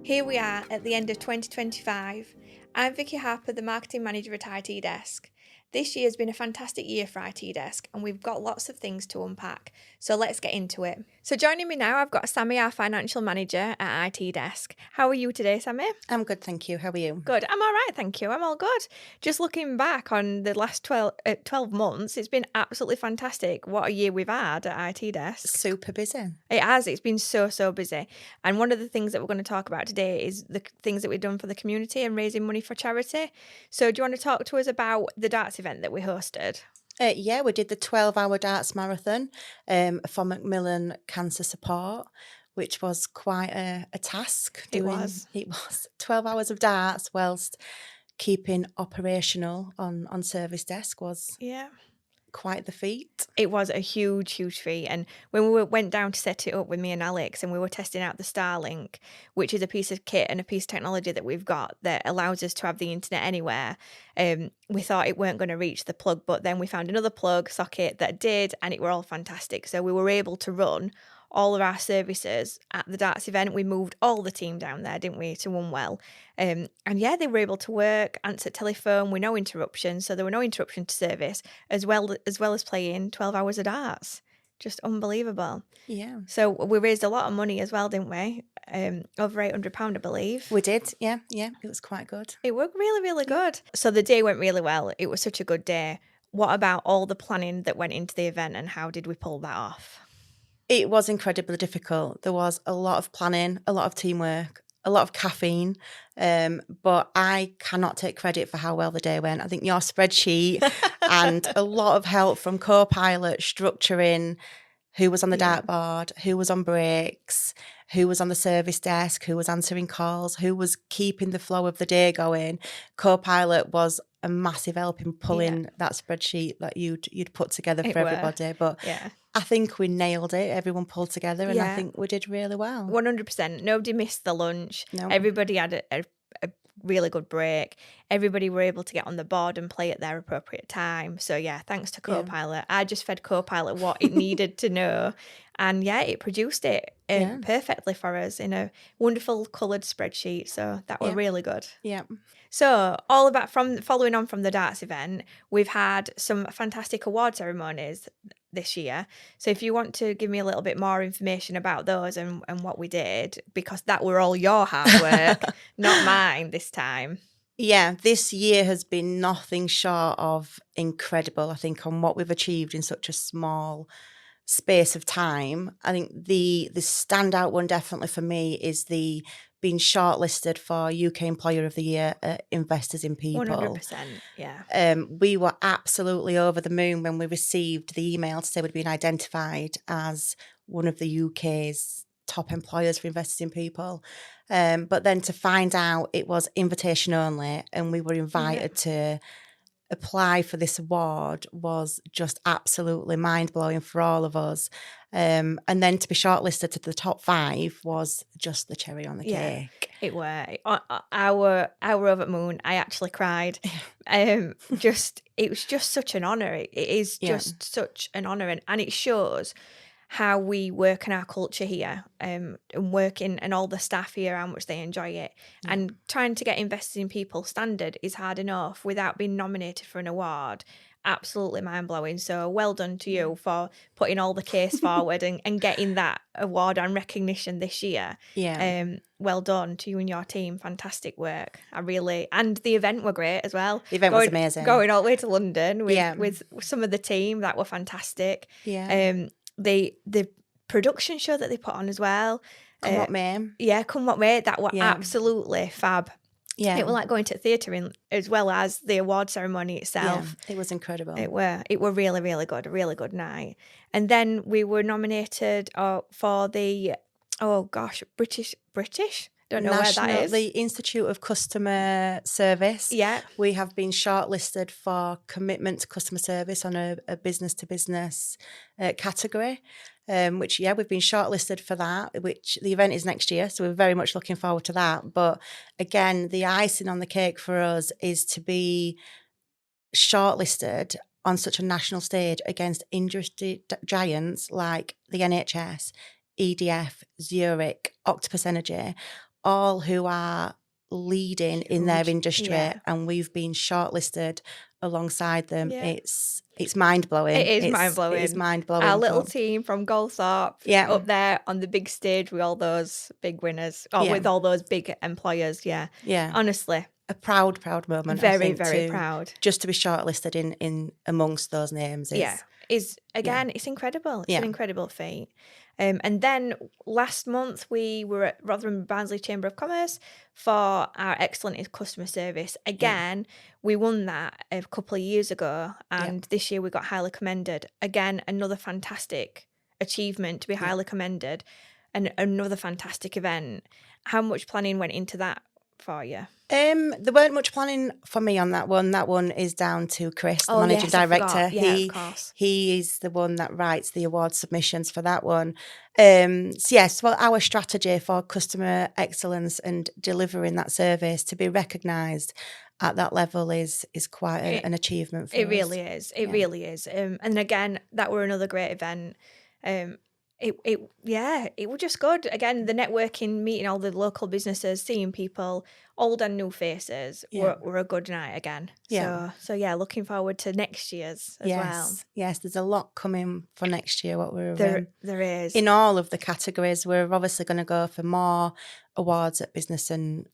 Here we are at the end of 2025. I'm Vicky Harper, the Marketing Manager at IT Desk. This year has been a fantastic year for IT Desk and we've got lots of things to unpack, so let's get into it. So joining me now, I've got Sammy, our Financial Manager at IT Desk. How are you today, Sammy? I'm good, thank you. How are you? Good. I'm all right, thank you. I'm all good. Just looking back on the last 12 months, it's been absolutely fantastic. What a year we've had at IT Desk. Super busy. It has. It's been so busy. And one of the things that we're going to talk about today is the things that we've done for the community and raising money for charity. So do you want to talk to us about the darts event that we hosted? Yeah, we did the 12-hour darts marathon for Macmillan Cancer Support, which was quite a task. It was 12 hours of darts whilst keeping operational on service desk was quite the feat. It was a huge feat. And when we went down to set it up with me and Alex and we were testing out the Starlink, which is a piece of kit and a piece of technology that we've got that allows us to have the internet anywhere, we thought it weren't going to reach the plug, but then we found another plug socket that did, and it were all fantastic. So we were able to run all of our services at the darts event. We moved all the team down there, didn't we, to Unwell. And yeah, they were able to work, answer telephone with no interruptions. So there were no interruption to service, as well as playing 12 hours of darts. Just unbelievable. Yeah. So we raised a lot of money as well, didn't we? Over £800, I believe. We did, yeah. It was quite good. It worked really good. So the day went really well. It was such a good day. What about all the planning that went into the event and how did we pull that off? It was incredibly difficult. There was a lot of planning, a lot of teamwork, a lot of caffeine, but I cannot take credit for how well the day went. I think your spreadsheet and a lot of help from Copilot structuring who was on the dartboard, who was on breaks, who was on the service desk, who was answering calls, who was keeping the flow of the day going. Copilot was a massive help in pulling that spreadsheet that you'd put together for everybody. But I think we nailed it. Everyone pulled together, and I think we did really well. 100%. Nobody missed the lunch. No. Everybody had a really good break. Everybody were able to get on the board and play at their appropriate time. So yeah, thanks to Copilot. I just fed Copilot what it needed to know, and it produced it perfectly for us in a wonderful coloured spreadsheet. So that were really good. Yeah. So following on from the darts event, we've had some fantastic award ceremonies this year. So if you want to give me a little bit more information about those and what we did, because that were all your hard work, not mine this time. Yeah, this year has been nothing short of incredible, I think, on what we've achieved in such a small space of time. I think the standout one definitely for me is the being shortlisted for UK Employer of the Year at Investors in People. 100%, yeah. We were absolutely over the moon when we received the email to say we'd been identified as one of the UK's top employers for Investors in People. But then to find out it was invitation only and we were invited to apply for this award was just absolutely mind-blowing for all of us. And then to be shortlisted to the top 5 was just the cherry on the cake. It were. Our over the moon, I actually cried. It was just such an honour. It is just such an honour, and it shows how we work in our culture here, and working and all the staff here, how much they enjoy it. And trying to get Invested in People standard is hard enough without being nominated for an award. Absolutely mind-blowing. So well done to you for putting all the case forward and getting that award and recognition this year. Well done to you and your team. Fantastic work. And the event were great as well. The event was amazing. Going all the way to London with some of the team, that were fantastic. The production show that they put on as well. Come What May. Yeah, Come What May. That were absolutely fab. Yeah. It was like going to the theatre as well as the award ceremony itself. Yeah, it was incredible. It were really good, a really good night. And then we were nominated for the, British? Don't know where that is. The Institute of Customer Service. Yeah. We have been shortlisted for commitment to customer service on a business-to-business category, which, we've been shortlisted for that, which the event is next year, so we're very much looking forward to that. But again, the icing on the cake for us is to be shortlisted on such a national stage against industry giants like the NHS, EDF, Zurich, Octopus Energy, all who are leading in their industry, and we've been shortlisted alongside them. It's mind-blowing. It is mind-blowing. It is mind-blowing. Our little team from Goldthorpe up there on the big stage with all those big winners, or with all those big employers. Yeah. Honestly. A proud moment. Very, I think, very proud. Just to be shortlisted in amongst those names it's incredible. It's an incredible feat. And then last month we were at Rotherham Barnsley Chamber of Commerce for our excellent customer service. Again, we won that a couple of years ago, and this year we got highly commended. Again, another fantastic achievement to be highly commended, and another fantastic event. How much planning went into that for you? There weren't much planning for me on that one. That one is down to Chris, the managing director. Of course. He is the one that writes the award submissions for that one. Well, our strategy for customer excellence and delivering that service to be recognised at that level is quite an achievement for us. It really is. It really is. And again, that were another great event. It was just good. Again, the networking, meeting all the local businesses, seeing people, old and new faces, were a good night again. So looking forward to next year's as well. Yes, there's a lot coming for next year. There is. In all of the categories, we're obviously going to go for more awards at business and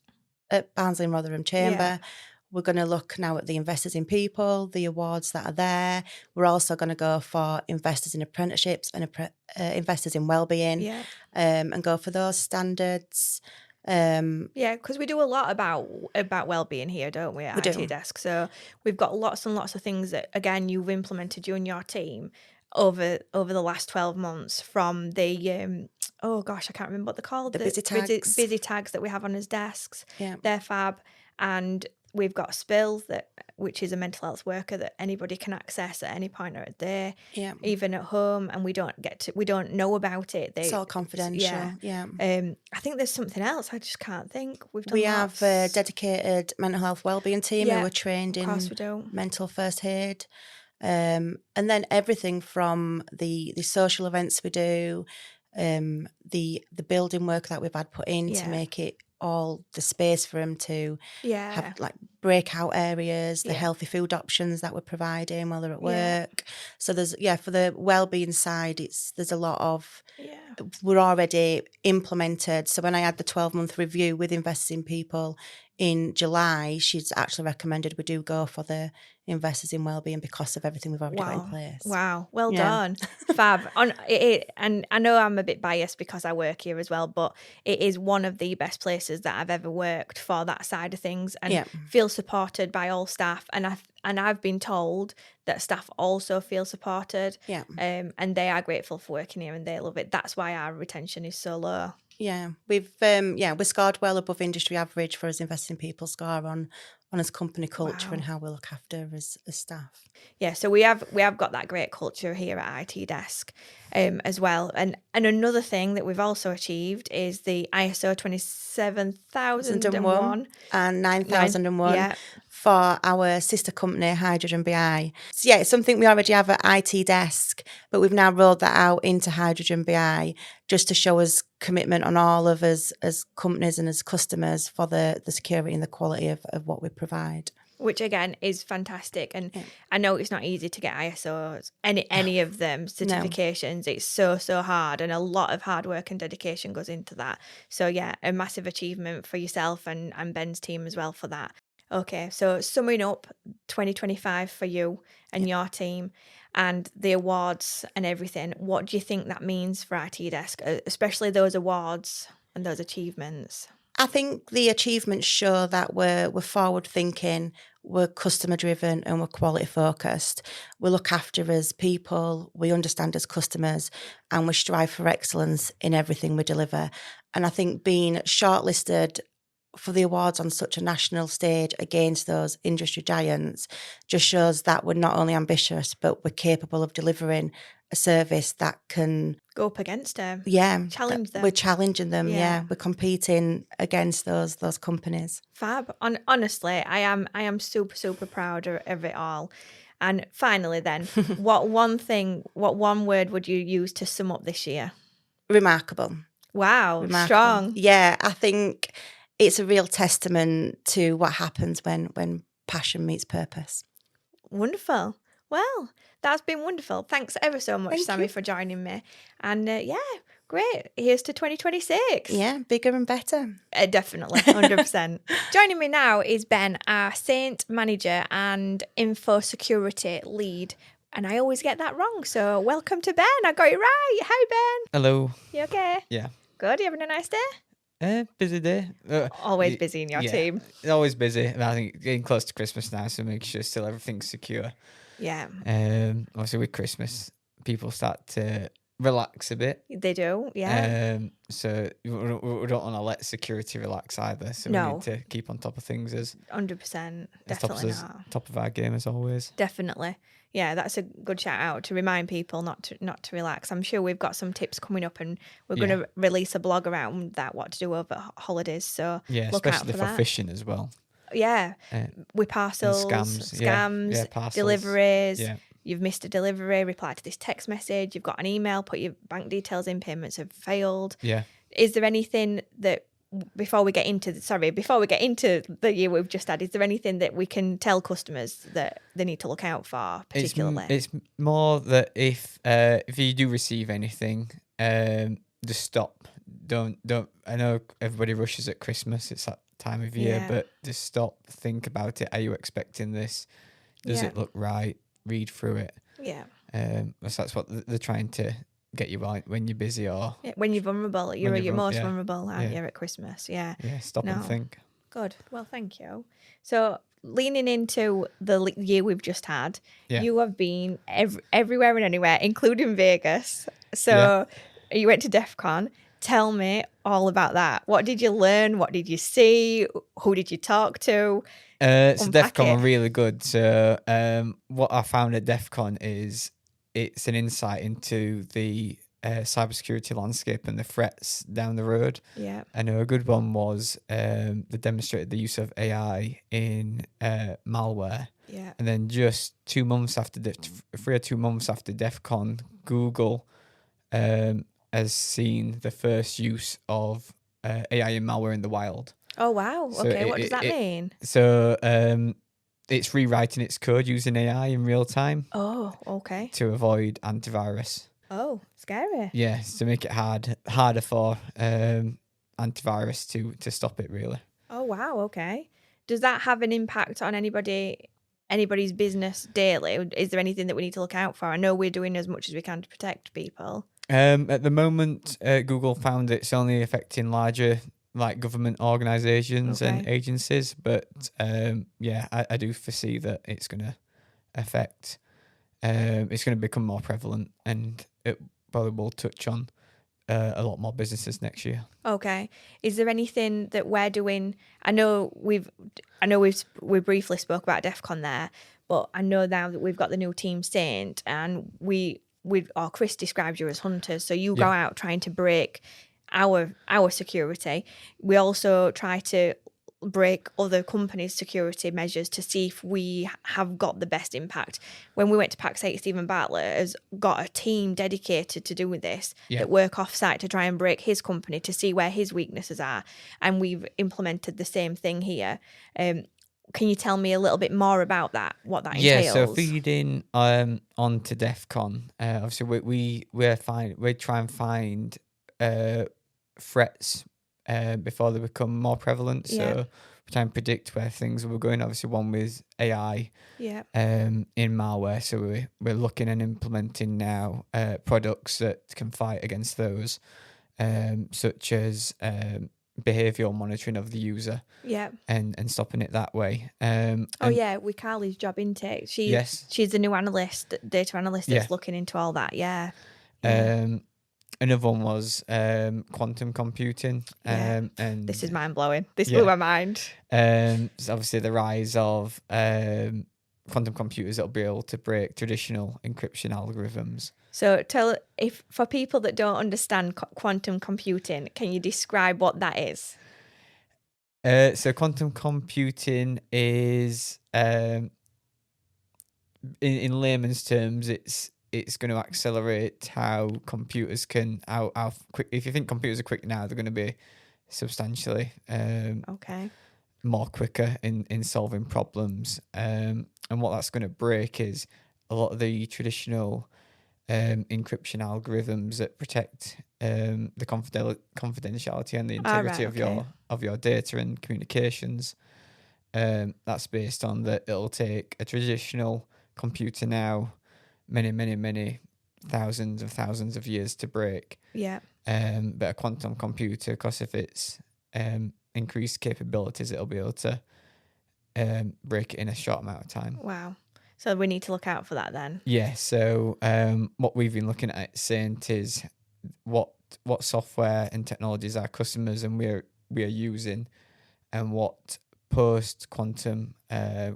at Barnsley and Rotherham Chamber. We're going to look now at the Investors in People, the awards that are there. We're also going to go for Investors in Apprenticeships and Investors in Wellbeing, and go for those standards. Because we do a lot about wellbeing here, don't we, at IT Desk? So we've got lots and lots of things that, again, you've implemented, you and your team, over the last 12 months, from the I can't remember what they're called. The busy tags. Busy tags that we have on his desks. They're fab. And we've got Spill, which is a mental health worker that anybody can access at any point of the day, even at home, and we don't know about it. It's all confidential. I think there's something else. I just can't think. We have a dedicated mental health wellbeing team who are trained in mental first aid. And then everything from the social events we do, the building work that we've had put in to make it all the space for them to have like breakout areas, the healthy food options that we're providing while they're at work. So there's for the wellbeing side, there's a lot of we're already implemented. So when I had the 12-month review with Investors in People in July, she's actually recommended we do go for the Investors in Wellbeing because of everything we've already got in place. Wow, well done. Fab. And I know I'm a bit biased because I work here as well, but it is one of the best places that I've ever worked for that side of things, and feel supported by all staff. And I've been told that staff also feel supported. And they are grateful for working here and they love it. That's why our retention is so low. We've we scored well above industry average for us Investing People score on his company culture and how we look after as staff. So we have got that great culture here at IT Desk as well. And another thing that we've also achieved is the ISO 27001 and 9001 for our sister company Hydrogen BI. So it's something we already have at IT Desk, but we've now rolled that out into Hydrogen BI just to show us commitment on all of us as companies and as customers for the security and the quality of what we provide. Which again is fantastic, and I know it's not easy to get ISOs, any of them certifications. No. It's so hard, and a lot of hard work and dedication goes into that. So a massive achievement for yourself and Ben's team as well for that. Okay, so summing up 2025 for you and your team and the awards and everything, what do you think that means for IT Desk, especially those awards and those achievements? I think the achievements show that we're forward thinking, we're customer driven, and we're quality focused. We look after as people, we understand as customers, and we strive for excellence in everything we deliver. And I think being shortlisted for the awards on such a national stage against those industry giants just shows that we're not only ambitious, but we're capable of delivering a service that can go up against them. Challenge them. We're challenging them. We're competing against those companies. Fab. Honestly, I am super proud of it all. And finally, then, what one word would you use to sum up this year? Remarkable. Wow, Remarkable. strong. Yeah, I think it's a real testament to what happens when passion meets purpose. Wonderful. Well, that's been wonderful. Thanks ever so much, Thank Sammy, you. for joining me. And yeah, great. Here's to 2026. Yeah, bigger and better. Definitely, 100%. Joining me now is Ben, our Saint manager and info security lead. And I always get that wrong. So welcome to Ben. I got it right. Hi, Ben. Hello. You okay? Yeah. Good. You having a nice day? Busy day. Always busy in your team. Always busy. And I think getting close to Christmas now, so make sure still everything's secure. Yeah. Obviously with Christmas, people start to relax a bit. They do. Yeah. So we don't want to let security relax either. So No. we need to keep on top of things as 100%. as Definitely not. top of our game as always. Definitely. Yeah, that's a good shout out to remind people not to relax. I'm sure we've got some tips coming up, and we're going to release a blog around that, what to do over holidays. So look out especially for for that. fishing as well. Yeah, with parcels, scams, deliveries. Yeah. You've missed a delivery, reply to this text message. You've got an email, put your bank details in, payments have failed. Yeah. Is there anything that before we get into the year we've just had, is there anything that we can tell customers that they need to look out for particularly? It's more that if you do receive anything, just stop. Don't. I know everybody rushes at Christmas. It's that time of year, but just stop. Think about it. Are you expecting this? Does it look right? Read through it. Yeah. That's what they're trying to get you right when you're busy or when you're vulnerable. You're your most yeah. vulnerable, aren't you, at Christmas? Yeah. Yeah, stop and think. Good. Well, thank you. So leaning into the year we've just had, you have been everywhere and anywhere, including Vegas. So you went to DEFCON. Tell me all about that. What did you learn? What did you see? Who did you talk to? So DEFCON were really good. So what I found at DEFCON is it's an insight into the cybersecurity landscape and the threats down the road. Yeah. I know a good one was they demonstrated the use of AI in malware. Yeah. And then just 2 months after 3 or 2 months after DEFCON, Google has seen the first use of AI in malware in the wild. Oh, wow. So okay. What does that mean? So it's rewriting its code using AI in real time. Oh, okay. To avoid antivirus. Oh, scary. Yeah, to make it harder for antivirus to stop it, really. Oh, wow. Okay. Does that have an impact on anybody's business daily? Is there anything that we need to look out for? I know we're doing as much as we can to protect people. At the moment, Google found it's only affecting larger like government organisations and agencies, but I do foresee that it's going to affect. It's going to become more prevalent, and it probably will touch on a lot more businesses next year. Okay. Is there anything that we're doing? I know we briefly spoke about DEFCON there, but I know now that we've got the new Team Saint, and Chris describes you as hunters, so you go out trying to break our security. We also try to break other companies' security measures to see if we have got the best impact. When we went to PAX 8, Stephen Bartlett has got a team dedicated to doing this that work off-site to try and break his company to see where his weaknesses are, and we've implemented the same thing here. Can you tell me a little bit more about that, what that entails? Yeah, so feeding onto DEFCON, obviously we try and find threats before they become more prevalent. So we try and predict where things were going. Obviously, one with AI in malware. So we're looking and implementing now products that can fight against those, such as behavioural monitoring of the user. And stopping it that way. With Carly's job intake. She's the new data analyst that's looking into all that. Another one was quantum computing. And this is mind blowing. This blew my mind. So obviously the rise of quantum computers that'll be able to break traditional encryption algorithms. So for people that don't understand quantum computing, can you describe what that is? So quantum computing is, in layman's terms, it's it's going to accelerate how computers can how quick. If you think computers are quick now, they're going to be substantially more quicker in solving problems. And what that's going to break is a lot of the traditional encryption algorithms that protect the confidentiality and the integrity of your data and communications. That's based on that it'll take a traditional computer now many thousands of years to break. Yeah. But a quantum computer, because if it's increased capabilities, it'll be able to break it in a short amount of time. Wow. So we need to look out for that then. Yeah. So what we've been looking at Saint is what software and technologies our customers and we are using, and what post-quantum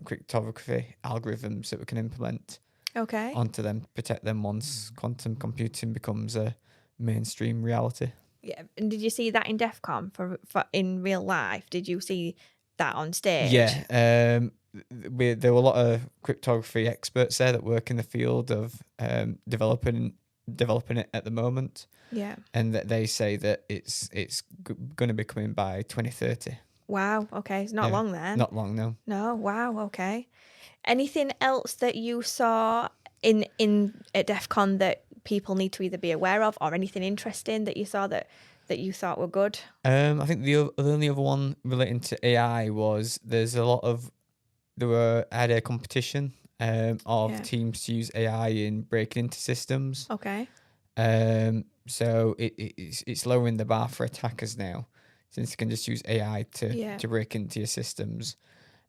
cryptography algorithms that we can implement onto them, protect them once quantum computing becomes a mainstream reality. Yeah. And did you see that in DEFCON for in real life? Did you see that on stage? Yeah. There were a lot of cryptography experts there that work in the field of developing it at the moment. Yeah. And that they say that it's going to be coming by 2030. Wow. Okay. It's not long then. Not long, no. No. Wow. Okay. Anything else that you saw in at DEFCON that people need to either be aware of, or anything interesting that you saw that you thought were good? I think the only other one relating to AI was there had a competition of teams to use AI in breaking into systems. Okay. So it's lowering the bar for attackers now, since you can just use AI to break into your systems.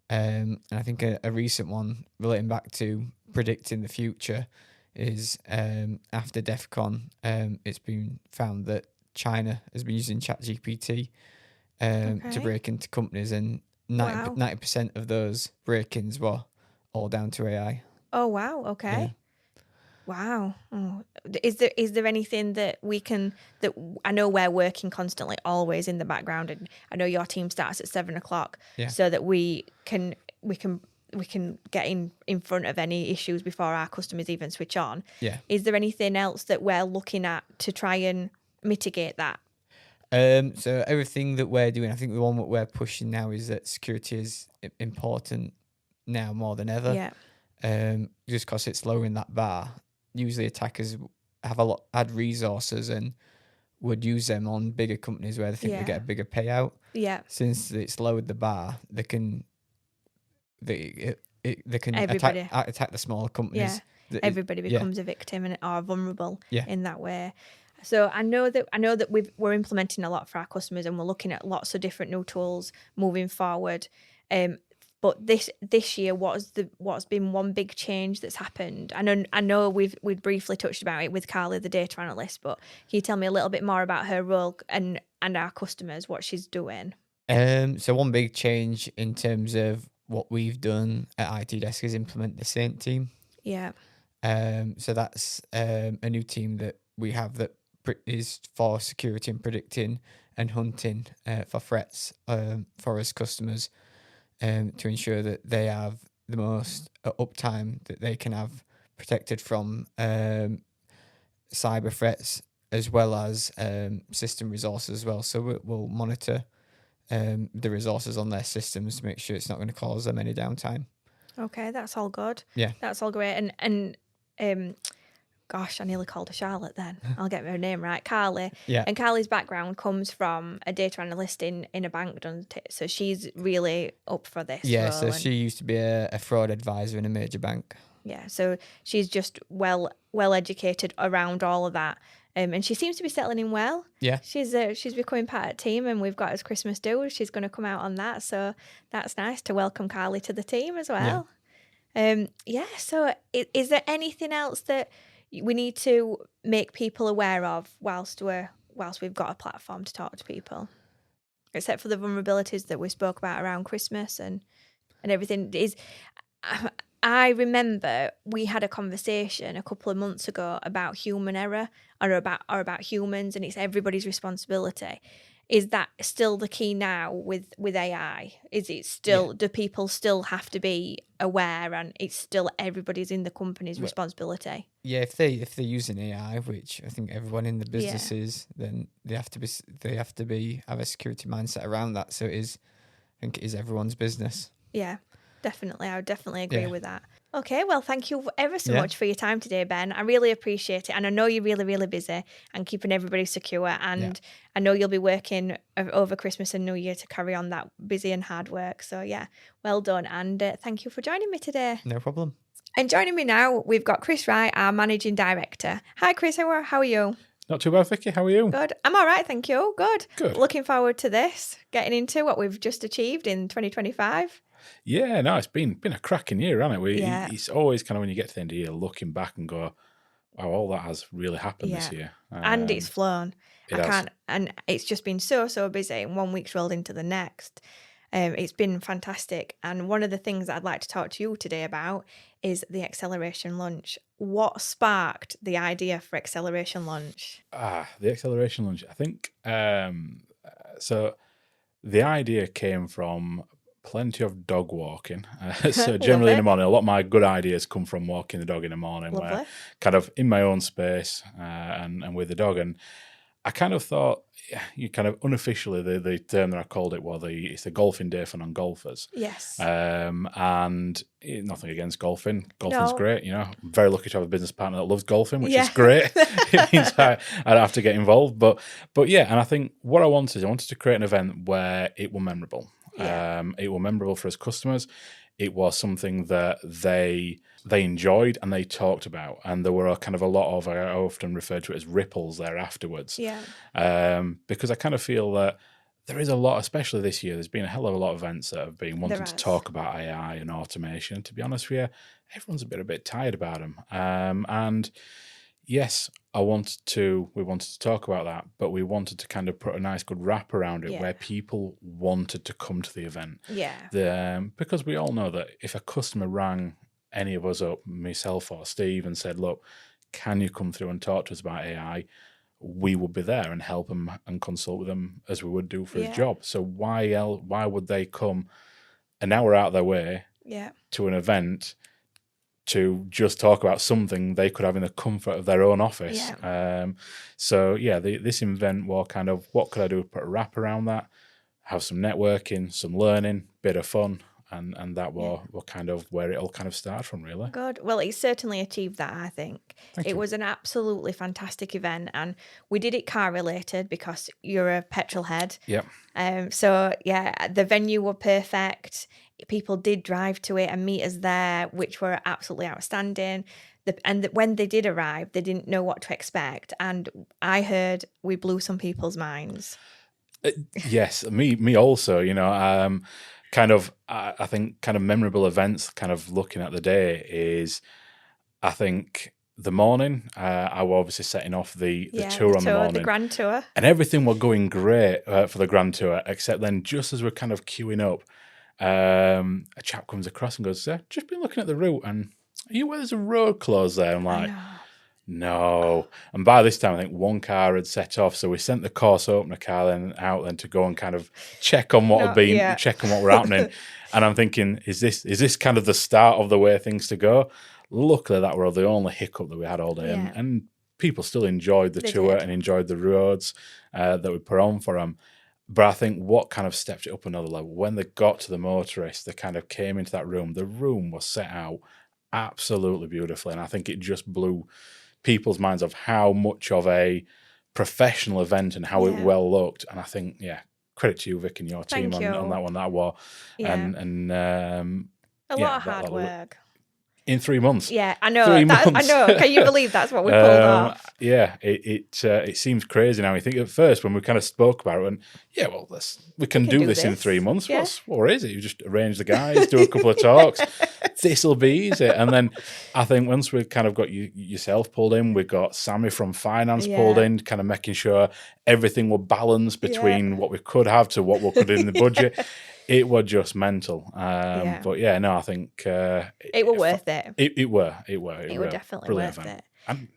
And I think a recent one relating back to predicting the future is after DEFCON, it's been found that China has been using ChatGPT to break into companies, and 90% of those break-ins were all down to AI. Oh wow! Okay. Yeah. Wow. Oh. Is there anything that I know we're working constantly, always in the background, and I know your team starts at 7:00, so that we can get in front of any issues before our customers even switch on. Yeah. Is there anything else that we're looking at to try and mitigate that? So everything that we're doing, I think the one that we're pushing now is that security is important now more than ever. Yeah. Just because it's lowering that bar. Usually attackers had resources and would use them on bigger companies where they think they get a bigger payout. Yeah. Since it's lowered the bar, they can attack the smaller companies. Yeah. Everybody becomes a victim and are vulnerable in that way. So I know that we're implementing a lot for our customers, and we're looking at lots of different new tools moving forward. But this year, what's been one big change that's happened? I know we've briefly touched about it with Carly, the data analyst, but can you tell me a little bit more about her role and our customers, what she's doing? So one big change in terms of what we've done at IT Desk is implement the Saint team. Yeah. So that's a new team that we have that is for security and predicting and hunting for threats for us customers. To ensure that they have the most uptime that they can have, protected from cyber threats as well as system resources as well. So we'll monitor the resources on their systems to make sure it's not going to cause them any downtime. Okay, that's all good. Yeah, that's all great. And gosh, I nearly called her Charlotte then. I'll get her name right. Carly. Yeah. And Carly's background comes from a data analyst in a bank, doesn't it? So she's really up for this. Yeah, so she used to be a fraud advisor in a major bank. Yeah, so she's just well educated around all of that. And she seems to be settling in well. Yeah. She's becoming part of the team, and we've got as Christmas do. She's going to come out on that. So that's nice to welcome Carly to the team as well. Yeah. So is there anything else that we need to make people aware of whilst we've got a platform to talk to people, except for the vulnerabilities that we spoke about around Christmas and everything? I remember we had a conversation a couple of months ago about human error or about humans, and it's everybody's responsibility. Is that still the key now with AI? Is it still, do people still have to be aware, and it's still everybody's in the company's responsibility? Yeah, if they're using AI, which I think everyone in the business is, then they have to have a security mindset around that. So I think it is everyone's business. Yeah, definitely. I would definitely agree with that. Okay, well, thank you ever so much for your time today, Ben. I really appreciate it. And I know you're really, really busy and keeping everybody secure. And I know you'll be working over Christmas and New Year to carry on that busy and hard work. So, yeah, well done. And thank you for joining me today. No problem. And joining me now, we've got Chris Wright, our Managing Director. Hi, Chris. How are you? Not too bad, Vicky. How are you? Good. I'm all right, thank you. Good. Good. Looking forward to this, getting into what we've just achieved in 2025. Yeah, no, it's been a cracking year, hasn't it? It's always kind of when you get to the end of the year, looking back and go, wow, all that has really happened this year. And it's flown. Has. And it's just been so busy, and 1 week's rolled into the next. It's been fantastic. And one of the things that I'd like to talk to you today about is the Acceleration Lunch. What sparked the idea for Acceleration Lunch? The Acceleration Lunch. I think, so the idea came from plenty of dog walking. So generally in the morning, a lot of my good ideas come from walking the dog in the morning, where kind of in my own space and with the dog. And I kind of thought, you kind of unofficially, the term that I called it was it's the golfing day for non-golfers. Yes. And nothing against golfing. Golfing's great. You know, I'm very lucky to have a business partner that loves golfing, which is great. It means I don't have to get involved. But yeah, and I think what I wanted to create an event where it was memorable. It was memorable for us customers. It was something that they enjoyed and they talked about, and there were kind of a lot of, I often refer to it as ripples there afterwards. Because I kind of feel that there is a lot, especially this year, there's been a hell of a lot of events that have been wanting to talk about AI and automation. To be honest with you, everyone's a bit tired about them. And yes, we wanted to talk about that, but we wanted to kind of put a nice good wrap around it where people wanted to come to the event. Because we all know that if a customer rang any of us up, myself or Steve, and said, look, can you come through and talk to us about AI? We would be there and help them and consult with them as we would do for his job. So why would they come an hour out of their way to an event to just talk about something they could have in the comfort of their own office? This event was kind of, what could I do to put a wrap around that, have some networking, some learning, bit of fun, and that was kind of where it all kind of started from, really. Good. Well, it certainly achieved that, I think. Thank you. It was an absolutely fantastic event, and we did it car related because you're a petrol head. So the venue were perfect. People did drive to it and meet us there, which were absolutely outstanding. When they did arrive, they didn't know what to expect, and I heard we blew some people's minds. Yes, me also. You know, I think kind of memorable events. Kind of looking at the day is, I think the morning. I was obviously setting off the tour on the morning, the grand tour, and everything was going great for the grand tour. Except then, just as we're kind of queuing up, a chap comes across and goes, "Sir, just been looking at the route, and are you aware there's a road closed there?" I'm like, no. And by this time, I think one car had set off, so we sent the course opener car out to go and kind of check on what check on what were happening. And I'm thinking, is this kind of the start of the way things to go? Luckily, that were the only hiccup that we had all day, and people still enjoyed the tour and enjoyed the roads that we put on for them. But I think what kind of stepped it up another level, when they got to the motorists, they kind of came into that room. The room was set out absolutely beautifully, and I think it just blew people's minds of how much of a professional event and how it well looked. And I think, credit to you, Vic, and your team on that one. That was and a lot of hard work. In 3 months. Yeah, I know. I know. Can you believe that's what we pulled off? Yeah, it seems crazy now. I think at first when we kind of spoke about it, and we can do this in 3 months. Yeah. What is it? You just arrange the guys, do a couple of talks. This'll be easy. And then I think once we kind of got yourself pulled in, we got Sammy from finance pulled in, kind of making sure everything was balanced between what we could have to what we could do in the budget. It was just mental. But I think it was worth it. It were definitely worth it. And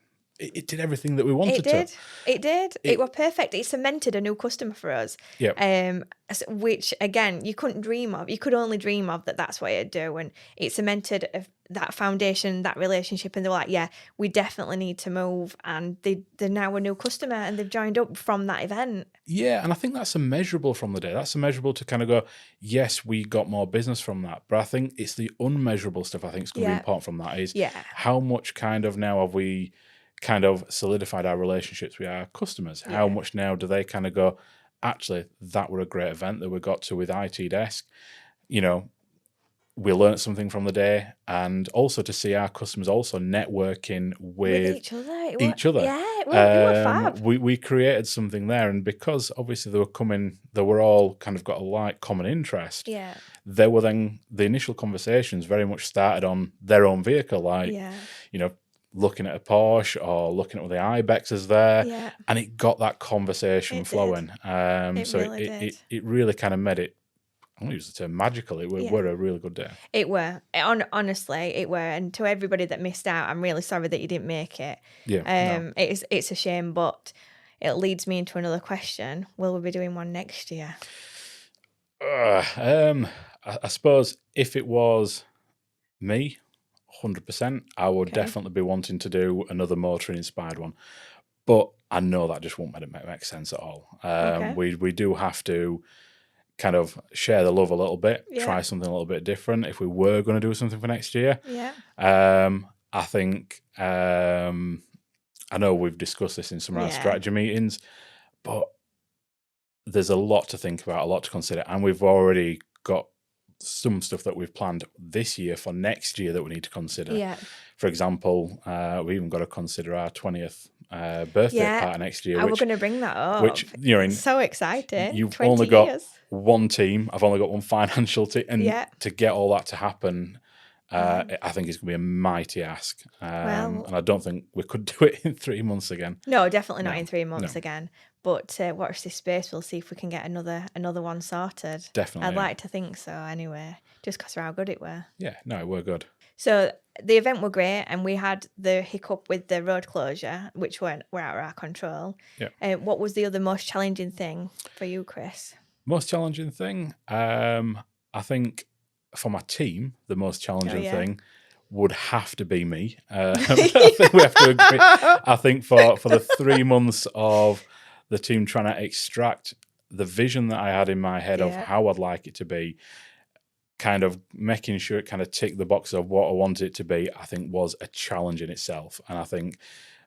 it did everything that we wanted to. It did. It was perfect. It cemented a new customer for us. Yeah. Which again, you couldn't dream of. You could only dream of that's what it'd do, and it cemented that foundation, that relationship. And they were like, "Yeah, we definitely need to move." And they're now a new customer, and they've joined up from that event. Yeah, and I think that's immeasurable from the day. That's immeasurable to kind of go, yes, we got more business from that. But I think it's the unmeasurable stuff I think is going to be important from that is how much kind of now have we kind of solidified our relationships with our customers? How much now do they kind of go, actually, that were a great event that we got to with IT Desk. You know, we learned something from the day, and also to see our customers also networking with each other. Yeah, it were fab. We created something there, and because obviously they were all kind of got a like common interest. Yeah, There were then the initial conversations very much started on their own vehicle, like you know, looking at a Porsche or looking at what the Ibex is there, and it got that conversation flowing. It really kind of made it. I don't use the term magical. It were a really good day. It were. Honestly, it were. And to everybody that missed out, I'm really sorry that you didn't make it. Yeah. It's a shame, but it leads me into another question. Will we be doing one next year? I suppose if it was me, 100%, I would definitely be wanting to do another motoring-inspired one. But I know that just won't make sense at all. We do have to kind of share the love a little bit, try something a little bit different if we were going to do something for next year. I think I know we've discussed this in some of our strategy meetings, but there's a lot to think about, a lot to consider, and we've already got some stuff that we've planned this year for next year that we need to consider. For example, we even got to consider our 20th birthday party next year. We're going to bring that up. Which, you know, so exciting. You've only got one team. I've only got one financial team. And to get all that to happen, I think it's going to be a mighty ask. And I don't think we could do it in 3 months again. No, definitely not in 3 months again. But watch this space. We'll see if we can get another one sorted. Definitely. I'd like to think so anyway, just because of how good it were. Yeah, no, it were good. So the event were great, and we had the hiccup with the road closure, which were out of our control. What was the other most challenging thing for you, Chris? Most challenging thing? I think for my team, the most challenging thing would have to be me. I think we have to agree. I think for the 3 months of the team trying to extract the vision that I had in my head of how I'd like it to be, kind of making sure it kind of ticked the box of what I wanted it to be, I think was a challenge in itself. And I think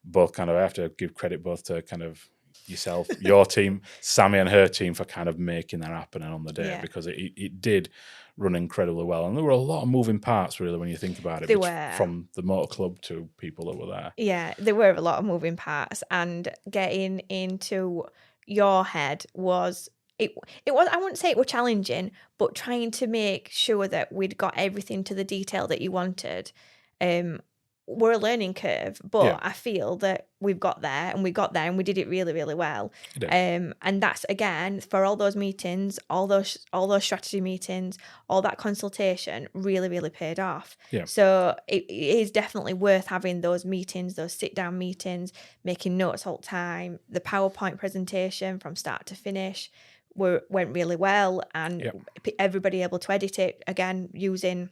both kind of, I have to give credit both to kind of yourself, your team, Sammy and her team for kind of making that happen on the day, because it did run incredibly well. And there were a lot of moving parts, really, when you think about it. There were. From the motor club to people that were there. Yeah, there were a lot of moving parts, and getting into your head was... It was, I wouldn't say it was challenging, but trying to make sure that we'd got everything to the detail that you wanted. We're a learning curve, but I feel that we've got there, and we did it really, really well. And that's, again, for all those meetings, all those strategy meetings, all that consultation really, really paid off. So it is definitely worth having those meetings, those sit-down meetings, making notes all the time. The PowerPoint presentation from start to finish went really well, and everybody able to edit it, again, using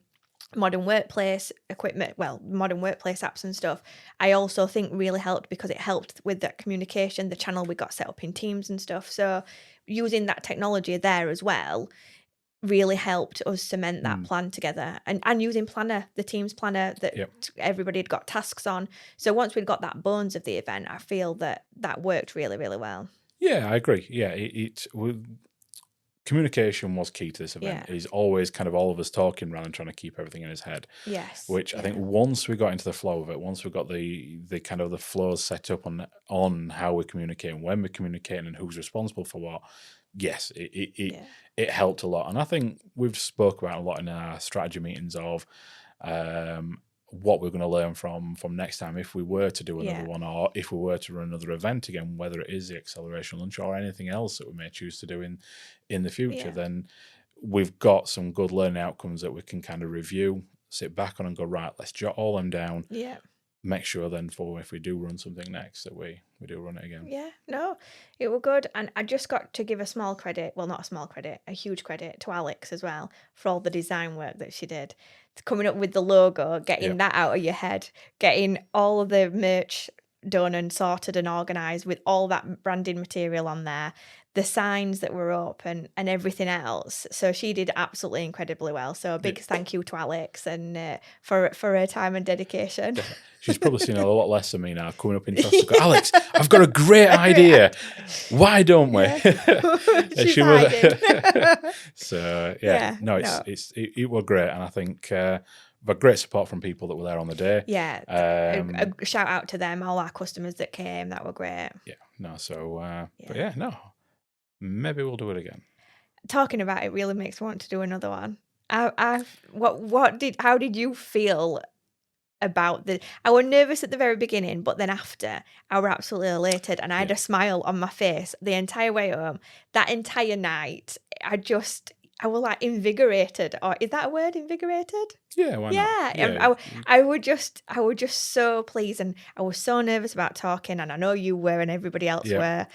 modern workplace equipment, modern workplace apps and stuff. I also think really helped, because it helped with that communication, the channel we got set up in Teams and stuff. So using that technology there as well really helped us cement that plan together, and using Planner, the Teams planner that everybody had got tasks on. So once we'd got that bones of the event, I feel that worked really, really well. Yeah, I agree. Yeah, communication was key to this event. He's always kind of all of us talking around and trying to keep everything in his head. Yes. Which I think once we got into the flow of it, once we got the kind of the flows set up on how we communicate and when we're communicating and who's responsible for what, yes, it helped a lot. And I think we've spoke about a lot in our strategy meetings of what we're going to learn from next time if we were to do another one, or if we were to run another event again, whether it is the acceleration lunch or anything else that we may choose to do in the future, then we've got some good learning outcomes that we can kind of review, sit back on and go, right, let's jot all them down. make sure then for if we do run something next that we do run it again. Yeah, no, it was good. And I just got to give a small credit, well, not a small credit, a huge credit to Alex as well for all the design work that she did. Coming up with the logo, getting that out of your head, getting all of the merch done and sorted and organised with all that branding material on there, the signs that were up and everything else. So she did absolutely incredibly well. So a big thank you to Alex and for her time and dedication. She's probably seen a lot less of me now coming up in trust. Go, Alex, I've got a great idea. Why don't we? She's hiding. So it was great, and I think we've had great support from people that were there on the day. Yeah, a shout out to them, all our customers that came. That were great. Yeah, no, so but yeah, no, maybe we'll do it again. Talking about it really makes me want to do another one. How did you feel about I was nervous at the very beginning, but then after I was absolutely elated and I had a smile on my face the entire way home. That entire night, I was like invigorated, or is that a word, invigorated? Yeah, why not? Yeah. I was just so pleased, and I was so nervous about talking, and I know you were and everybody else were.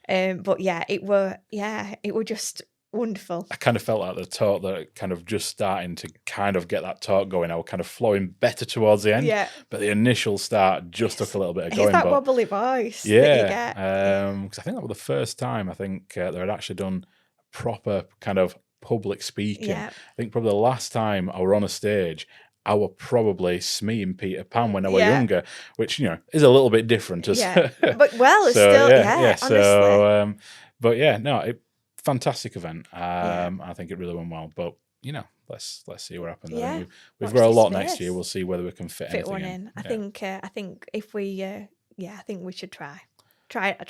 But it was just wonderful. I kind of felt like the talk that kind of just starting to kind of get that talk going. I was kind of flowing better towards the end. Yeah. But the initial start just took a little bit of going. It's that wobbly voice that you get. Because I think that was the first time I think they had actually done proper kind of public speaking. Yeah. I think probably the last time I were on a stage, I were probably Smee and Peter Pan when I were younger, which, is a little bit different. But it's still, honestly. So, but yeah, no, fantastic event. I think it really went well. But let's see what happens. Yeah. We've got a lot next year. We'll see whether we can fit one in. I think if we, I think we should try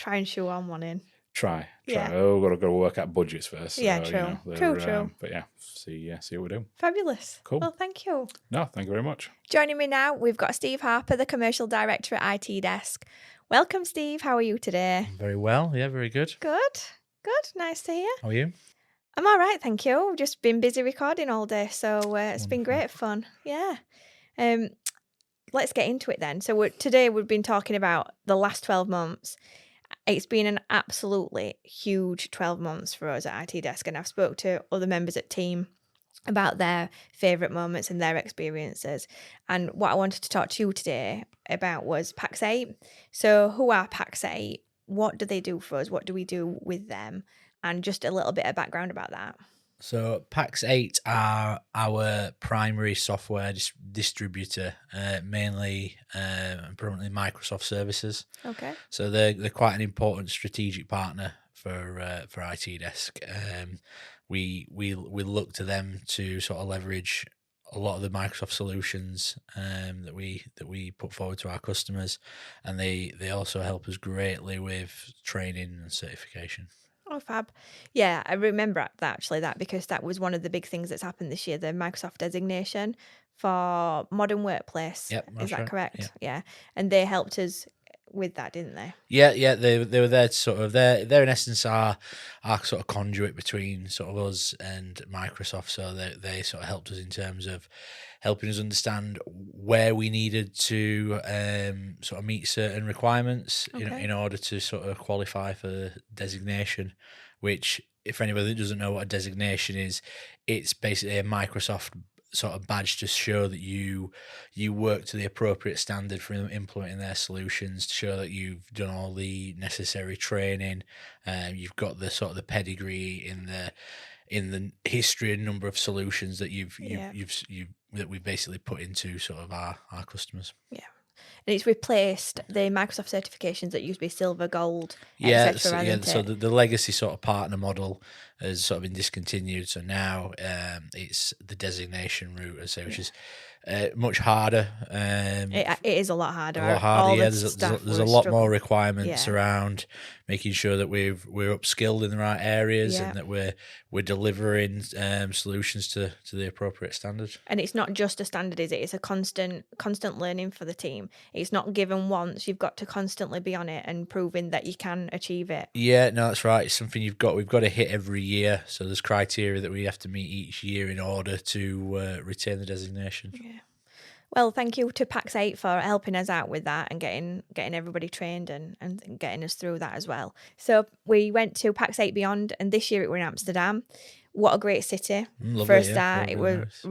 and show on one in. Try. Oh, we've got to work out budgets first. So, yeah, true. True. But yeah, see what we do. Fabulous. Cool. Well, thank you. No, thank you very much. Joining me now, we've got Steve Harper, the Commercial Director at IT Desk. Welcome, Steve. How are you today? Very well. Yeah, very good. Good. Nice to hear. How are you? I'm all right, thank you. We've just been busy recording all day, so it's been great fun. Yeah. Let's get into it then. So today we've been talking about the last 12 months. It's been an absolutely huge 12 months for us at IT Desk, and I've spoke to other members at team about their favourite moments and their experiences. And what I wanted to talk to you today about was PAX 8. So who are PAX 8? What do they do for us? What do we do with them? And just a little bit of background about that. So PAX 8 are our primary software distributor, mainly predominantly Microsoft services. Okay. So they're quite an important strategic partner for IT Desk. We look to them to sort of leverage a lot of the Microsoft solutions that we put forward to our customers, and they also help us greatly with training and certification. Oh, fab. Yeah, I remember that because that was one of the big things that's happened this year, the Microsoft designation for Modern Workplace. Yep, is that right. correct? Yeah. And they helped us with that, didn't they? Yeah, they were there to sort of, they're in essence our sort of conduit between sort of us and Microsoft. So they sort of helped us in terms of helping us understand where we needed to sort of meet certain requirements in order to sort of qualify for designation, which, if anybody doesn't know what a designation is, it's basically a Microsoft sort of badge to show that you work to the appropriate standard for implementing their solutions, to show that you've done all the necessary training, you've got the sort of the pedigree in the history and number of solutions that that we've basically put into sort of our customers. Yeah. And it's replaced the Microsoft certifications that used to be silver, gold, etc. So the legacy sort of partner model has sort of been discontinued. So now it's the designation route, which is much harder. It is a lot harder. There's a lot more requirements around making sure that we're upskilled in the right areas and that we're delivering solutions to the appropriate standard. And it's not just a standard, is it? It's a constant learning for the team. It's not given once. You've got to constantly be on it and proving that you can achieve it. Yeah, no, that's right. It's something we've got to hit every year. So there's criteria that we have to meet each year in order to retain the designation. Yeah. Well, thank you to PAX 8 for helping us out with that and getting everybody trained and getting us through that as well. So we went to PAX 8 Beyond, and this year it was in Amsterdam. What a great city. Lovely, for a start. Yeah, it was nice.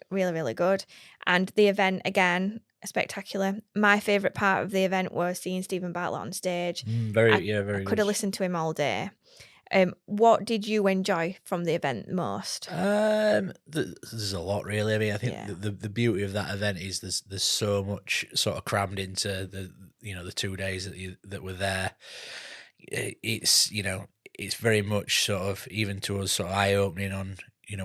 really good. And the event, again, spectacular. My favourite part of the event was seeing Stephen Bartlett on stage. Very I good. Could have listened to him all day. What did you enjoy from the event most? There's a lot, really. I mean, I think the beauty of that event is there's so much sort of crammed into the 2 days that were there. It's it's very much sort of, even to us, sort of eye opening on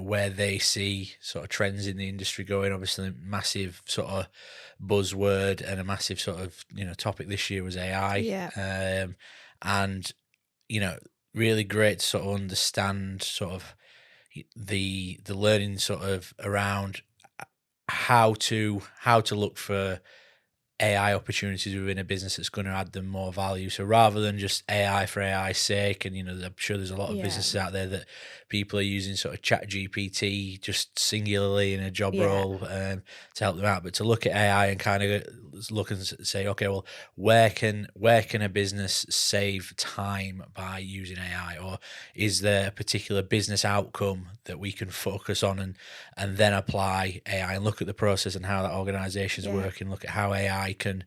where they see sort of trends in the industry going. Obviously, massive sort of buzzword and a massive sort of topic this year was AI. Yeah. And really great to sort of understand sort of the learning sort of around how to look for AI opportunities within a business that's going to add them more value. So rather than just AI for AI's sake, and I'm sure there's a lot of businesses out there that people are using sort of Chat GPT just singularly in a job role to help them out, but to look at AI and kind of look and say, okay, well, where can a business save time by using AI, or is there a particular business outcome that we can focus on and then apply AI and look at the process and how that organization is working, look at how AI can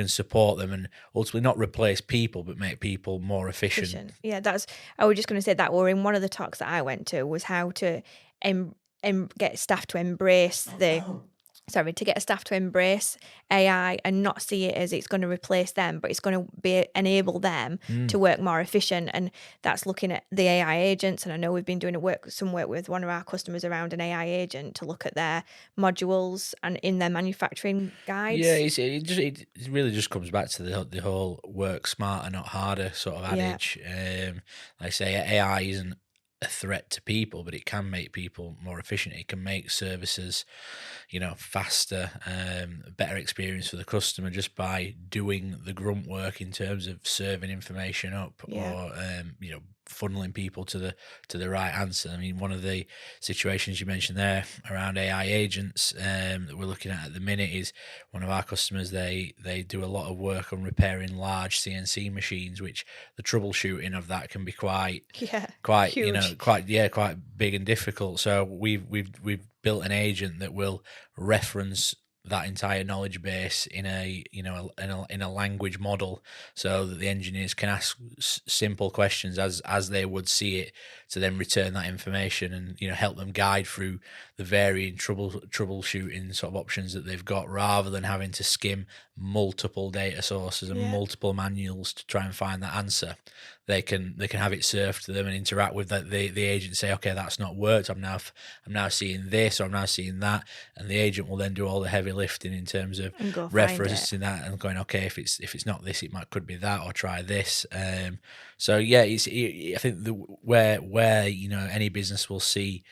support them and ultimately not replace people but make people more efficient. Yeah, I was just going to say that, or in one of the talks that I went to was how to get staff to embrace AI and not see it as it's going to replace them, but it's going to enable them to work more efficient. And that's looking at the AI agents. And I know we've been doing some work with one of our customers around an AI agent to look at their modules and in their manufacturing guides. Yeah, it really just comes back to the whole work smarter, not harder sort of adage. Like I say, AI isn't a threat to people, but it can make people more efficient. It can make services faster, better experience for the customer just by doing the grunt work in terms of serving information up or funneling people to the right answer. I mean, one of the situations you mentioned there around AI agents that we're looking at the minute is one of our customers. They do a lot of work on repairing large CNC machines, which the troubleshooting of that can be quite huge. quite big and difficult. So we've built an agent that will reference that entire knowledge base in a language model, so that the engineers can ask simple questions as they would see it, to then return that information and help them guide through the varying troubleshooting sort of options that they've got, rather than having to skim multiple data sources and multiple manuals to try and find that answer. They can have it served to them and interact with the agent. Say, okay, that's not worked. I'm now seeing this, or I'm now seeing that, and the agent will then do all the heavy lifting in terms of referencing that and going, okay, if it's not this, could be that, or try this. So yeah, I think where any business will see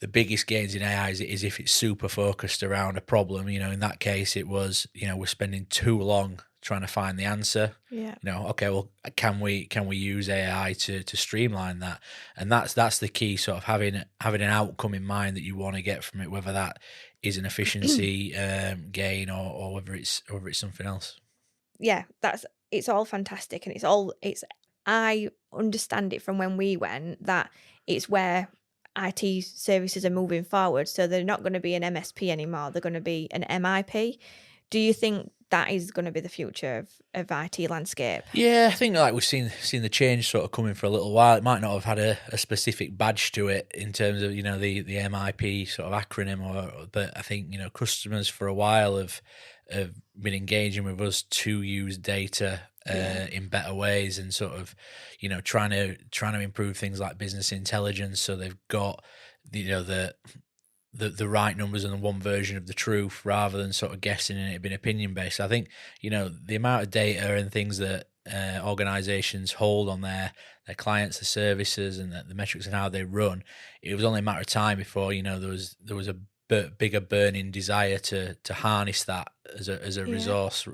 the biggest gains in AI is if it's super focused around a problem. In that case, it was we're spending too long trying to find the answer. Okay, well, can we use AI to streamline that? And that's the key, sort of having an outcome in mind that you want to get from it, whether that is an efficiency gain or whether it's something else. Yeah, it's all fantastic, and I understand it from when we went that it's where IT services are moving forward. So they're not going to be an MSP anymore. They're going to be an MIP. Do you think that is going to be the future of IT landscape? Yeah, I think we've seen the change sort of coming for a little while. It might not have had a specific badge to it in terms of the MIP sort of acronym, but I think customers for a while have been engaging with us to use data in better ways, and sort of trying to improve things like business intelligence, so they've got the right numbers and the one version of the truth, rather than sort of guessing and it being opinion based. I think the amount of data and things that organizations hold on their clients, the services, and the metrics and how they run, it was only a matter of time before there was a bigger burning desire to harness that as a resource.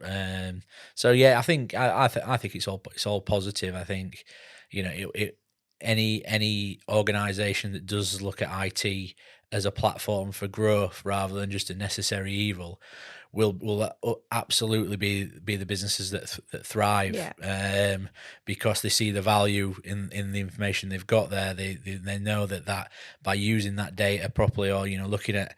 So yeah, I think it's all positive. I think any organization that does look at IT as a platform for growth rather than just a necessary evil will absolutely be the businesses that thrive, because they see the value in the information they've got there. They know that by using that data properly, or looking at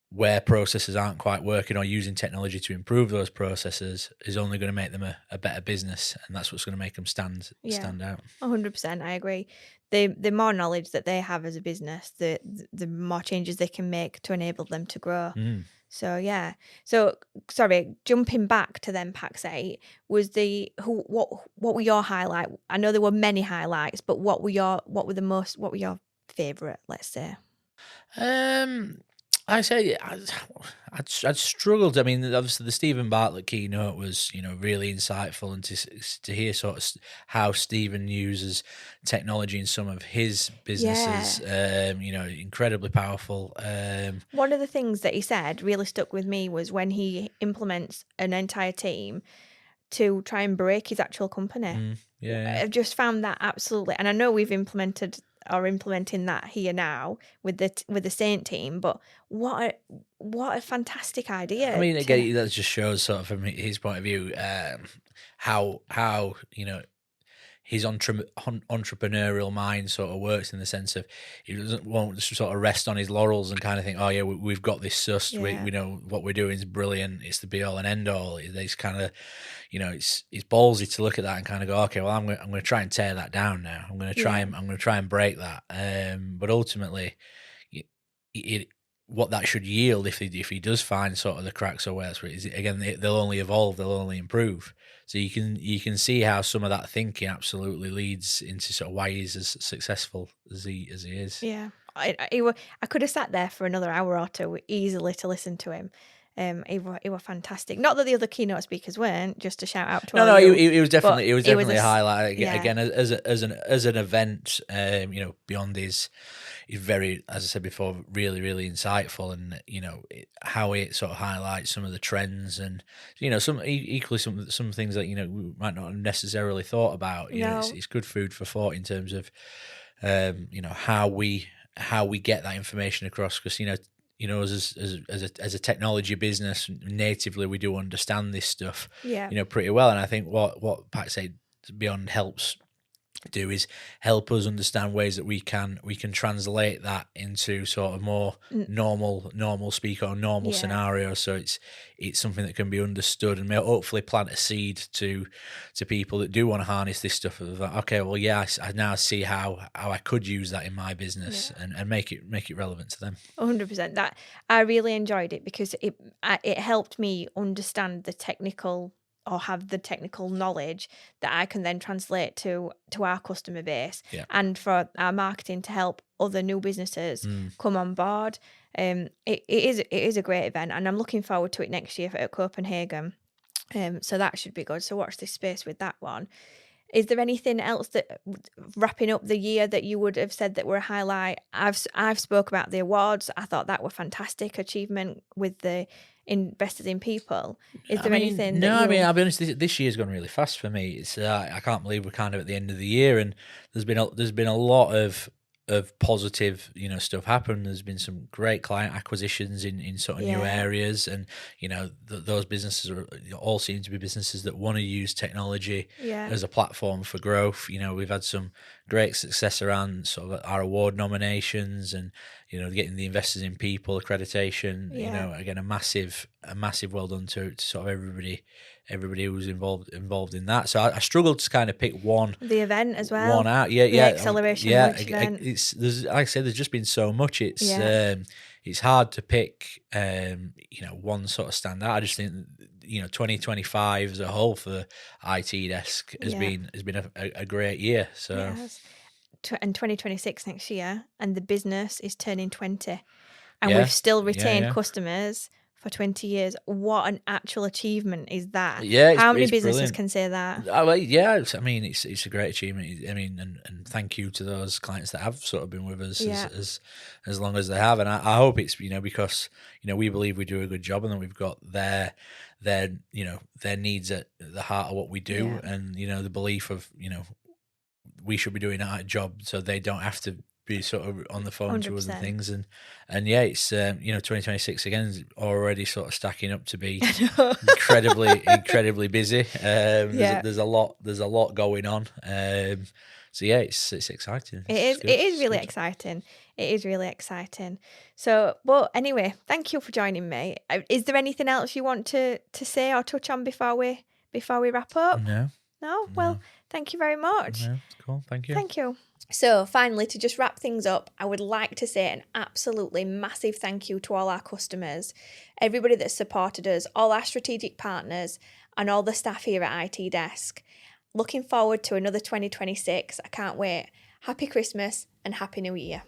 where processes aren't quite working, or using technology to improve those processes, is only going to make them a better business, and that's what's going to make them stand out. 100%, I agree. The more knowledge that they have as a business, the more changes they can make to enable them to grow. So yeah. So sorry, jumping back to then PAX 8, was what were your highlight? I know there were many highlights, but what were your favourite, let's say? I say I'd struggled. I mean, obviously the Stephen Bartlett keynote was, really insightful, and to hear sort of how Stephen uses technology in some of his businesses, incredibly powerful. One of the things that he said really stuck with me was when he implements an entire team to try and break his actual company. I've just found that absolutely, and I know we've implementing that here now with the Saint team, but what a fantastic idea. I mean, again, that just shows sort of from his point of view how his entrepreneurial mind sort of works, in the sense of he won't just sort of rest on his laurels and kind of think, oh yeah, we've got this sussed, we know what we're doing is brilliant, it's the be all and end all. He's kind of, it's ballsy to look at that and kind of go, okay, well I'm going to try and tear that down now. I'm going to try and break that. But ultimately, what that should yield, if he does find sort of the cracks or where it's again, they'll only evolve, they'll only improve. So you can see how some of that thinking absolutely leads into sort of why he's as successful as he is. Yeah, I could have sat there for another hour or two easily to listen to him. He was fantastic. Not that the other keynote speakers weren't. Just a shout out to no, he was definitely a highlight again as an event. Beyond his very, as I said before, really, really insightful, and how it sort of highlights some of the trends, and some things that we might not have necessarily thought about. It's good food for thought in terms of how we get that information across, because as a technology business, natively we do understand this stuff pretty well, and I think what PAX 8 Beyond helps do is help us understand ways that we can translate that into sort of more normal speak or normal scenarios, so it's something that can be understood, and may hopefully plant a seed to people that do want to harness this stuff of like, okay, well I now see how I could use that in my business and make it relevant to them. 100%. That I really enjoyed it, because it helped me understand the technical, or have the technical knowledge that I can then translate to our customer base, and for our marketing to help other new businesses come on board. It is a great event, and I'm looking forward to it next year at Copenhagen. So that should be good. So watch this space with that one. Is there anything else that, wrapping up the year, that you would have said that were a highlight? I've spoke about the awards. I thought that were fantastic achievement with the Investors in People. Is there anything? No, I'll be honest. This year's gone really fast for me. It's I can't believe we're kind of at the end of the year, and there's been a lot of positive stuff happen. There's been some great client acquisitions in sort of new areas, and those businesses all seem to be businesses that want to use technology as a platform for growth. We've had some great success around sort of our award nominations, and getting the Investors in People accreditation. Again, a massive well done to sort of everybody who was involved in that. So I struggled to kind of pick one. The event as well. One out, the acceleration. Event. There's, like I said, there's just been so much. It's hard to pick one sort of stand out. I just think 2025 as a whole for IT Desk has been a great year. So and 2026 next year, and the business is turning 20, and we've still retained customers for 20 years. What an actual achievement is that? How many businesses can say that? I mean, it's a great achievement. I mean, and thank you to those clients that have sort of been with us as long as they have. And I hope it's because we believe we do a good job, and that we've got their needs at the heart of what we do, and the belief of we should be doing our job so they don't have to be sort of on the phone to us and 100%. things, and yeah, it's 2026 again is already sort of stacking up to be incredibly busy. There's a lot going on. So yeah, it's exciting. It is really exciting. It is really exciting. So, but anyway, thank you for joining me. Is there anything else you want to say or touch on before we wrap up? No. Well, thank you very much. No, it's cool. Thank you. Thank you. So finally, to just wrap things up, I would like to say an absolutely massive thank you to all our customers, everybody that's supported us, all our strategic partners, and all the staff here at IT Desk. Looking forward to another 2026. I can't wait. Happy Christmas and Happy New Year.